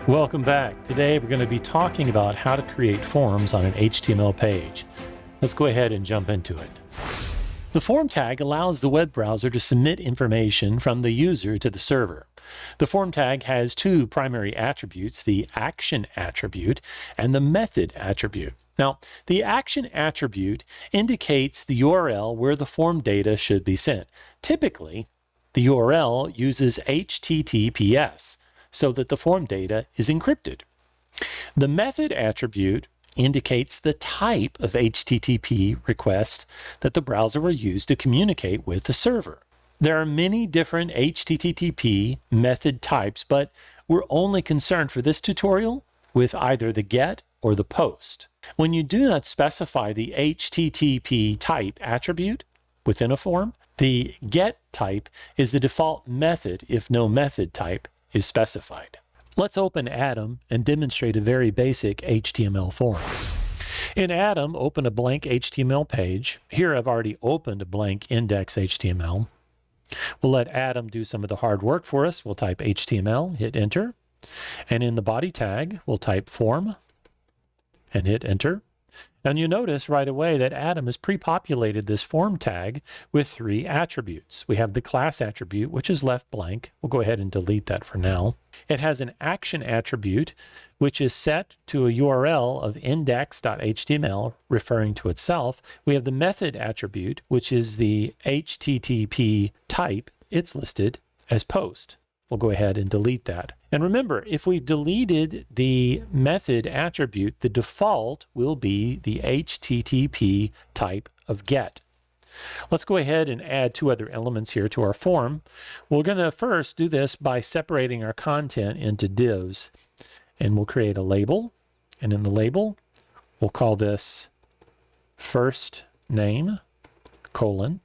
Welcome back. Today we're going to be talking about how to create forms on an HTML page. Let's go ahead and jump into it. The form tag allows the web browser to submit information from the user to the server. The form tag has two primary attributes, the action attribute and the method attribute. Now, the action attribute indicates the URL where the form data should be sent. Typically, the URL uses HTTPS so that the form data is encrypted. The method attribute indicates the type of HTTP request that the browser will use to communicate with the server. There are many different HTTP method types, but we're only concerned for this tutorial with either the GET or the POST. When you do not specify the HTTP type attribute within a form, the GET type is the default method if no method type is specified. Let's open Atom and demonstrate a very basic HTML form. In Atom, open a blank HTML page. Here I've already opened a blank index.html. We'll let Atom do some of the hard work for us. We'll type HTML, hit enter. And in the body tag, we'll type form and hit enter. And you notice right away that Atom has pre-populated this form tag with three attributes. We have the class attribute, which is left blank. We'll go ahead and delete that for now. It has an action attribute, which is set to a URL of index.html, referring to itself. We have the method attribute, which is the HTTP type. It's listed as post. We'll go ahead and delete that. And remember, if we deleted the method attribute, the default will be the HTTP type of GET. Let's go ahead and add two other elements here to our form. We're going to first do this by separating our content into divs. And we'll create a label. And in the label, we'll call this first name, colon.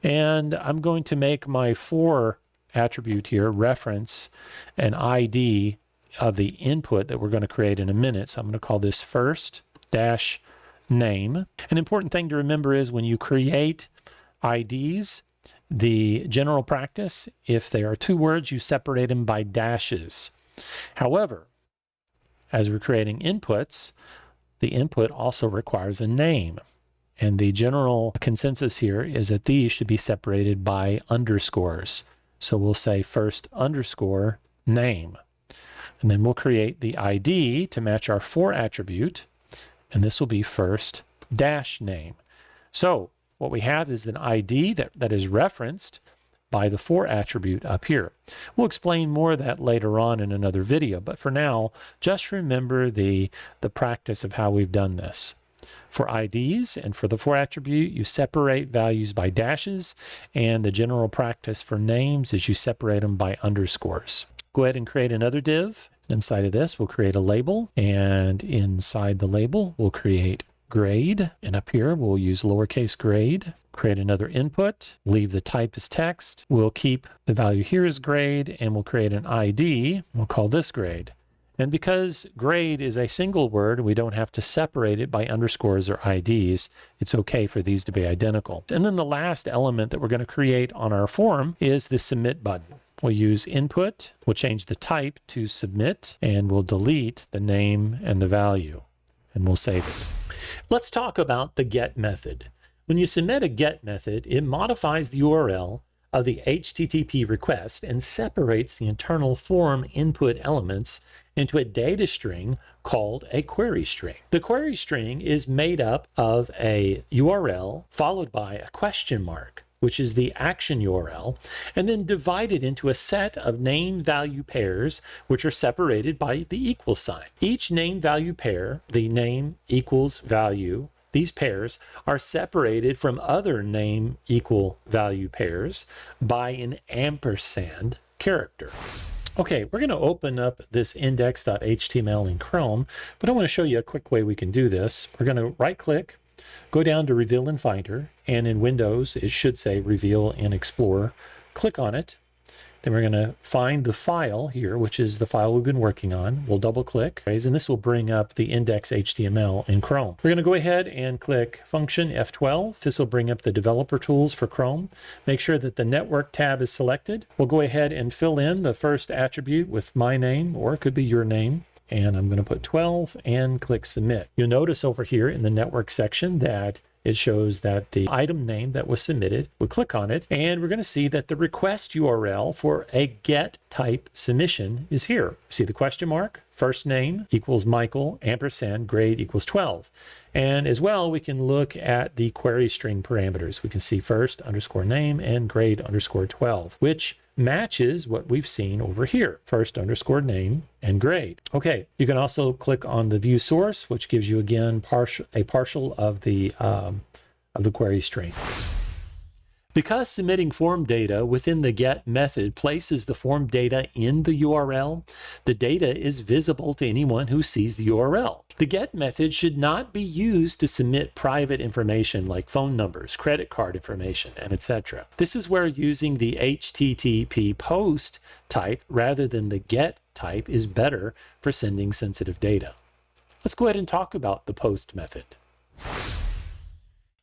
And I'm going to make my for attribute here reference an ID of the input that we're going to create in a minute. So I'm going to call this first dash name. An important thing to remember is when you create IDs, the general practice, if they are two words, you separate them by dashes. However, as we're creating inputs, the input also requires a name. And the general consensus here is that these should be separated by underscores. So we'll say first underscore name. And then we'll create the ID to match our for attribute. And this will be first dash name. So what we have is an ID that is referenced by the for attribute up here. We'll explain more of that later on in another video. But for now, just remember the practice of how we've done this. For IDs and for the for attribute, you separate values by dashes, and the general practice for names is you separate them by underscores. Go ahead and create another div. Inside of this, we'll create a label, and inside the label, we'll create grade, and up here, we'll use lowercase grade. Create another input, leave the type as text. We'll keep the value here as grade, and we'll create an ID. We'll call this grade. And because grade is a single word, we don't have to separate it by underscores or IDs. It's okay for these to be identical. And then the last element that we're going to create on our form is the submit button. We'll use input, we'll change the type to submit, and we'll delete the name and the value, and we'll save it. Let's talk about the GET method. When you submit a GET method, it modifies the URL of the HTTP request and separates the internal form input elements into a data string called a query string. The query string is made up of a URL followed by a question mark, which is the action URL, and then divided into a set of name-value pairs, which are separated by the equal sign. Each name-value pair, the name equals value, these pairs are separated from other name equal value pairs by an ampersand character. Okay, we're going to open up this index.html in Chrome, but I want to show you a quick way we can do this. We're going to right-click, go down to Reveal in Finder, and in Windows, it should say Reveal in Explorer. Click on it, Then we're going to find the file here, which is the file we've been working on. We'll double click, and this will bring up the index.html in Chrome. We're going to go ahead and click function F12. This will bring up the developer tools for Chrome. Make sure that the network tab is selected. We'll go ahead and fill in the first attribute with my name, or it could be your name. And I'm going to put 12 and click submit. You'll notice over here in the network section that it shows that the item name that was submitted, we'll click on it, and we're going to see that the request URL for a get type submission is here. See the question mark? First name equals Michael, ampersand, grade equals 12. And as well, we can look at the query string parameters. We can see first underscore name and grade underscore 12, which matches what we've seen over here, first underscore name and grade. Okay, you can also click on the view source, which gives you again a partial of the query string. Because submitting form data within the get method places the form data in the URL, the data is visible to anyone who sees the URL. The get method should not be used to submit private information like phone numbers, credit card information, and etc. This is where using the HTTP post type rather than the get type is better for sending sensitive data. Let's go ahead and talk about the post method.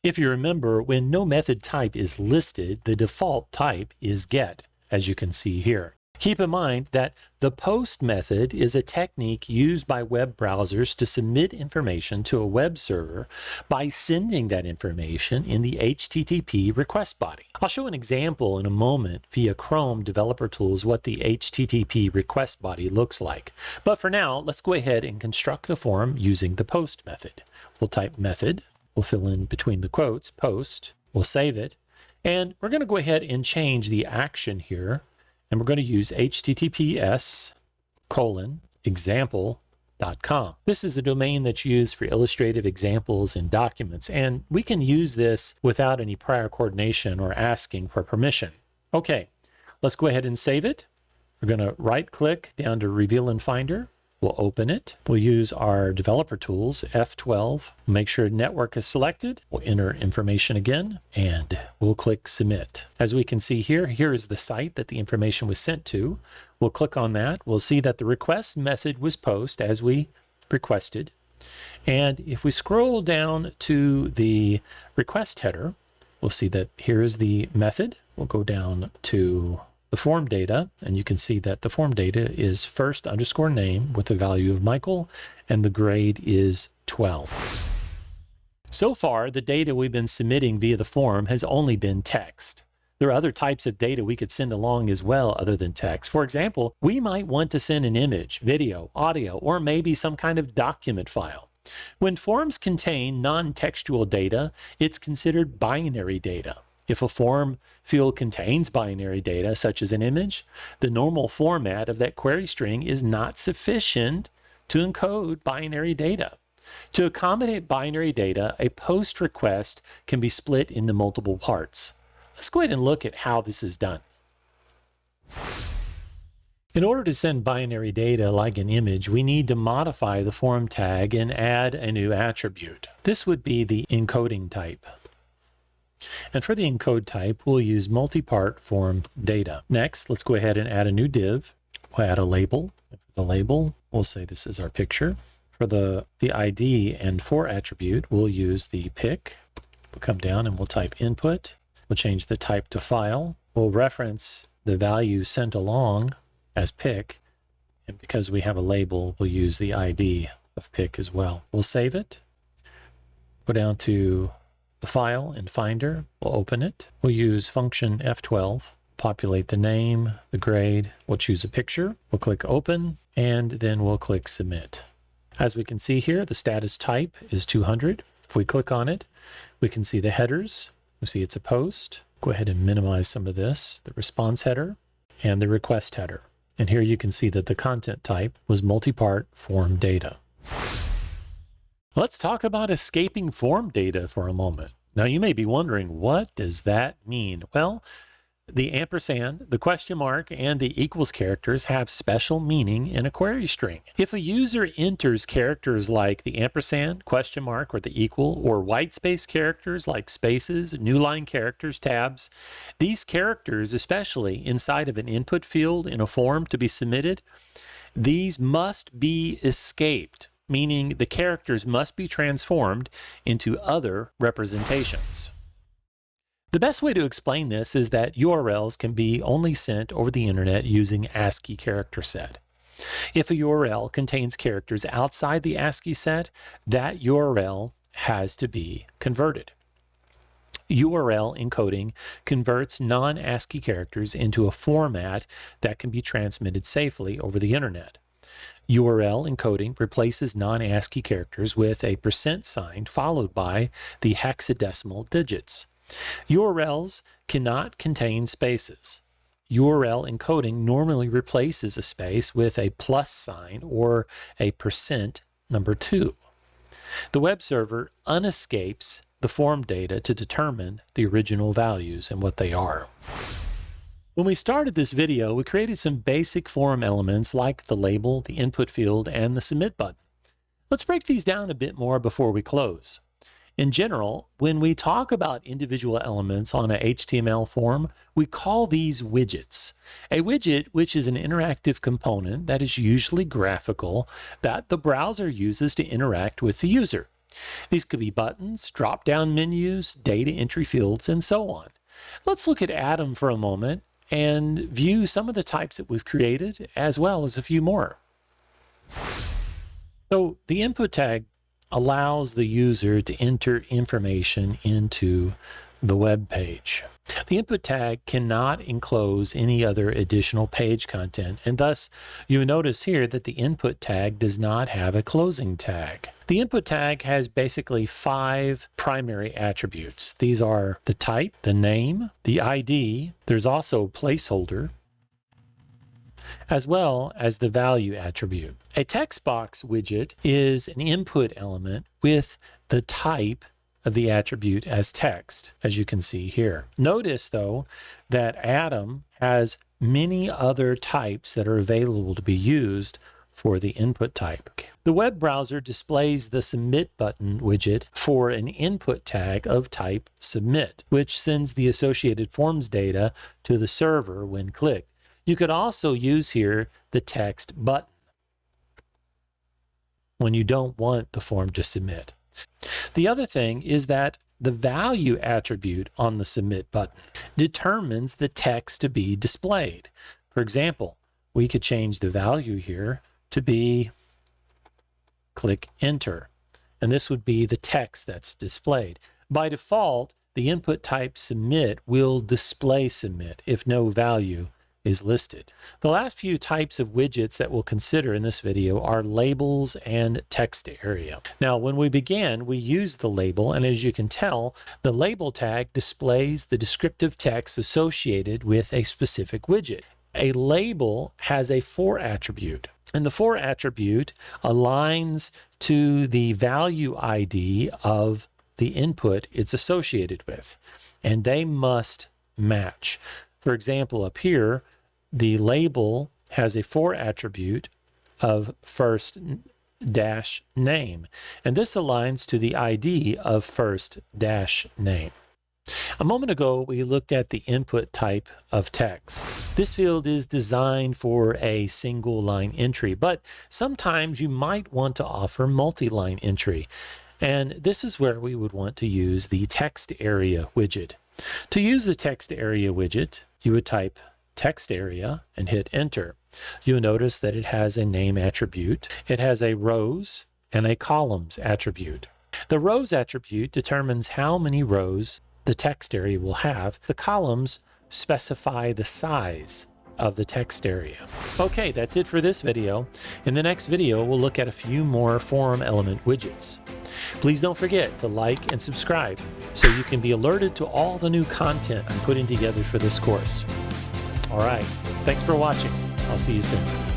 If you remember, when no method type is listed, the default type is get, as you can see here. Keep in mind that the post method is a technique used by web browsers to submit information to a web server by sending that information in the HTTP request body. I'll show an example in a moment via Chrome Developer Tools what the HTTP request body looks like. But for now, let's go ahead and construct the form using the post method. We'll type method. We'll fill in between the quotes, post, we'll save it, and we're going to go ahead and change the action here, and we're going to use https://example.com. This is a domain that's used for illustrative examples in documents, and we can use this without any prior coordination or asking for permission. Okay, let's go ahead and save it. We're going to right-click down to Reveal in Finder. We'll open it. We'll use our developer tools, F12. Make sure network is selected. We'll enter information again, and we'll click submit. As we can see here, here is the site that the information was sent to. We'll click on that. We'll see that the request method was post as we requested. And if we scroll down to the request header, we'll see that here is the method. We'll go down to the form data, and you can see that the form data is first underscore name with the value of Michael, and the grade is 12. So far, the data we've been submitting via the form has only been text. There are other types of data we could send along as well other than text. For example, we might want to send an image, video, audio, or maybe some kind of document file. When forms contain non-textual data, it's considered binary data. If a form field contains binary data, such as an image, the normal format of that query string is not sufficient to encode binary data. To accommodate binary data, a post request can be split into multiple parts. Let's go ahead and look at how this is done. In order to send binary data like an image, we need to modify the form tag and add a new attribute. This would be the encoding type. And for the encode type, we'll use multi-part form data. Next, let's go ahead and add a new div. We'll add a label. For the label, we'll say this is our picture. For the ID and for attribute, we'll use the pic. We'll come down and we'll type input. We'll change the type to file. We'll reference the value sent along as pic. And because we have a label, we'll use the ID of pic as well. We'll save it. Go down to the file in Finder, we'll open it. We'll use function F12, populate the name, the grade, we'll choose a picture, we'll click open, and then we'll click submit. As we can see here, the status type is 200. If we click on it, we can see the headers. We see it's a post. Go ahead and minimize some of this, the response header and the request header. And here you can see that the content type was multi-part form data. Let's talk about escaping form data for a moment. Now you may be wondering, what does that mean? Well, The ampersand, the question mark, and the equals characters have special meaning in a query string. If a user enters characters like the ampersand, question mark, or the equal, or white space characters like spaces, new line characters, tabs, these characters, especially inside of an input field in a form to be submitted, these must be escaped, meaning the characters must be transformed into other representations. The best way to explain this is that URLs can be only sent over the internet using ASCII character set. If a URL contains characters outside the ASCII set, that URL has to be converted. URL encoding converts non-ASCII characters into a format that can be transmitted safely over the internet. URL encoding replaces non-ASCII characters with a % followed by the hexadecimal digits. URLs cannot contain spaces. URL encoding normally replaces a space with a plus sign or a %2. The web server unescapes the form data to determine the original values and what they are. When we started this video, we created some basic form elements like the label, the input field, and the submit button. Let's break these down a bit more before we close. In general, when we talk about individual elements on a HTML form, we call these widgets. A widget, which is an interactive component that is usually graphical, that the browser uses to interact with the user. These could be buttons, drop-down menus, data entry fields, and so on. Let's look at Atom for a moment and view some of the types that we've created, as well as a few more. So the input tag allows the user to enter information into the web page. The input tag cannot enclose any other additional page content, and thus you notice here that the input tag does not have a closing tag. The input tag has basically 5 primary attributes. These are the type, the name, the ID, there's also placeholder, as well as the value attribute. A text box widget is an input element with the type of the attribute as text, as you can see here. Notice, though, that Atom has many other types that are available to be used for the input type. The web browser displays the submit button widget for an input tag of type submit, which sends the associated forms data to the server when clicked. You could also use here the text button when you don't want the form to submit. The other thing is that the value attribute on the submit button determines the text to be displayed. For example, we could change the value here to be click enter, and this would be the text that's displayed. By default, the input type submit will display submit if no value is listed. The last few types of widgets that we'll consider in this video are labels and text area. Now, when we began, we used the label, and as you can tell, the label tag displays the descriptive text associated with a specific widget. A label has a for attribute, and the for attribute aligns to the value ID of the input it's associated with, and they must match. For example, up here, the label has a for attribute of first dash name, and this aligns to the ID of first dash name. A moment ago, we looked at the input type of text. This field is designed for a single line entry, but sometimes you might want to offer multi-line entry, and this is where we would want to use the text area widget. To use the text area widget, you would type text area and hit enter. You'll notice that it has a name attribute. It has a rows and a columns attribute. The rows attribute determines how many rows the text area will have. The columns specify the size of the text area. Okay, that's it for this video. In the next video, we'll look at a few more form element widgets. Please don't forget to like and subscribe so you can be alerted to all the new content I'm putting together for this course. All right, thanks for watching. I'll see you soon.